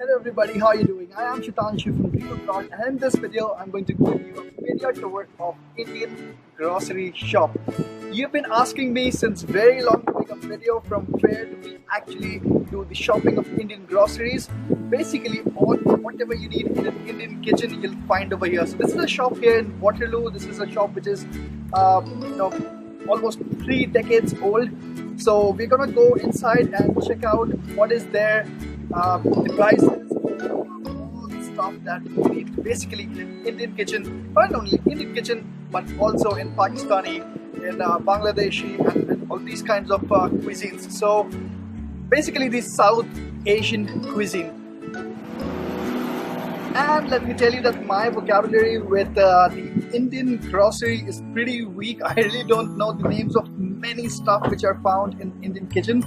Hello everybody, how are you doing? I am Shitanshu from Greenwood, and in this video I'm going to give you a video tour of Indian grocery shop. You've been asking me since very long to make a video from where do we actually do the shopping of Indian groceries. Basically whatever you need in an Indian kitchen you'll find over here. So this is a shop here in Waterloo. This is a shop which is almost 3 decades old. So we're gonna go inside and check out what is there, the prices, all the stuff that we need basically in an Indian kitchen. Not only Indian kitchen, but also in Pakistani, in Bangladeshi, and all these kinds of cuisines. So basically the South Asian cuisine. And let me tell you that my vocabulary with the Indian grocery is pretty weak. I really don't know the names of many stuff which are found in Indian kitchen.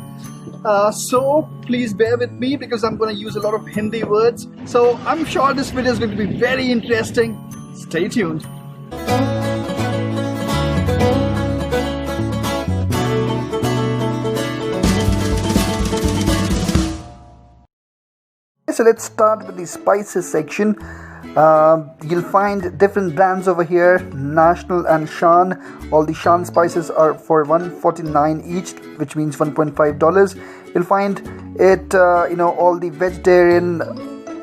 So please bear with me because I'm going to use a lot of Hindi words. So I'm sure this video is going to be very interesting. Stay tuned. So let's start with the spices section. You'll find different brands over here, National and Shan. All the Shan spices are for $1.49 each, which means $1.5. You'll find it, all the vegetarian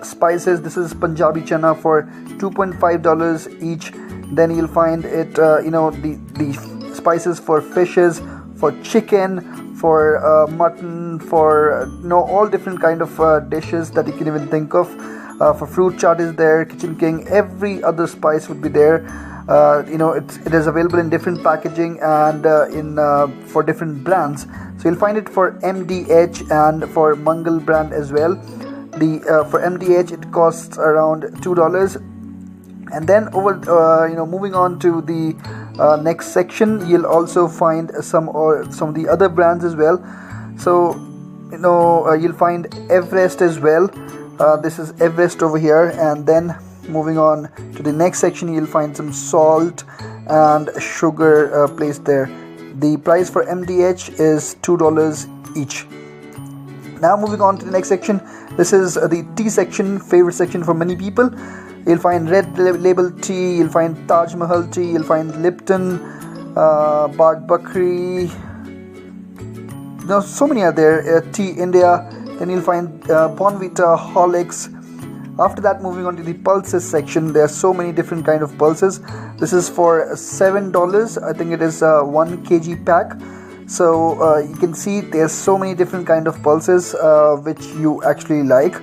spices. This is Punjabi chana for $2.5 each. Then you'll find it, the spices for fishes, for chicken, for mutton, for all different kind of dishes that you can even think of. For fruit chaat is there, Kitchen King, every other spice would be there. It is available in different packaging and for different brands. So you'll find it for MDH and for Mangal brand as well. For MDH it costs around $2. And then moving on to the next section, you'll also find some of the other brands as well. So you'll find Everest as well. This is Everest over here. And then moving on to the next section, you'll find some salt and sugar placed there. The price for MDH is $2 each. Now moving on to the next section, this is the tea section, favorite section for many people. You'll find Red Label tea, you'll find Taj Mahal tea, you'll find Lipton, Bagh Bakri. So many are there. Tea India. Then you'll find Bonvita, Horlicks. After that, moving on to the pulses section, there are so many different kind of pulses. This is for $7. I think it is a 1 kg pack. So you can see there's so many different kind of pulses which you actually like.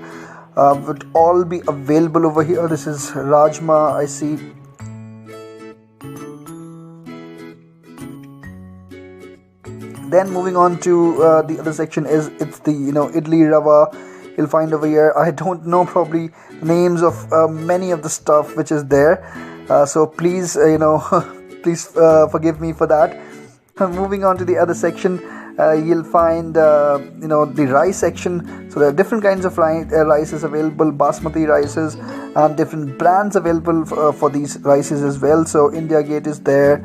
Would all be available over here. This is Rajma, I see. Then moving on to the other section it's the idli rava. You'll find over here, I don't know probably names of many of the stuff which is there. So please please forgive me for that. Moving on to the other section, you'll find the rice section. So there are different kinds of rices available, basmati rices, and different brands available for these rices as well. So India Gate is there.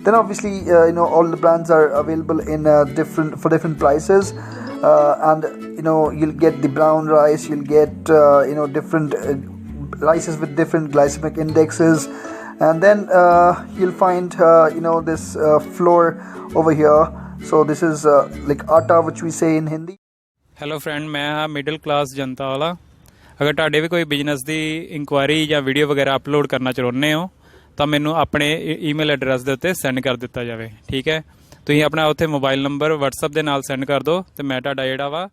Then obviously all the brands are available in different prices, and you'll get the brown rice, you'll get different rices with different glycemic indexes. And then you'll find this flour over here. So this is like atta, which we say in Hindi. Hello friend, मैं हाँ middle class जनता वाला. अगर ਤੁਹਾਡੇ ਵੀ ਕੋਈ business ਦੀ inquiry ਜਾਂ video ਵਗੈਰਾ upload ਕਰਨਾ ਚਾਹੁੰਦੇ ਹੋ ਤਾਂ ਮੈਨੂੰ ਆਪਣੇ ਈਮੇਲ ਐਡਰੈਸ ਦੇ ਉੱਤੇ ਸੈਂਡ ਕਰ ਦਿੱਤਾ ਜਾਵੇ. ਠੀਕ ਹੈ, ਤੁਸੀਂ ਆਪਣਾ ਉੱਥੇ ਮੋਬਾਈਲ ਨੰਬਰ WhatsApp ਦੇ ਨਾਲ ਸੈਂਡ ਕਰ ਦਿਓ ਤੇ ਮੈਂ ਤੁਹਾਡਾ ਜਿਹੜਾ ਵਾ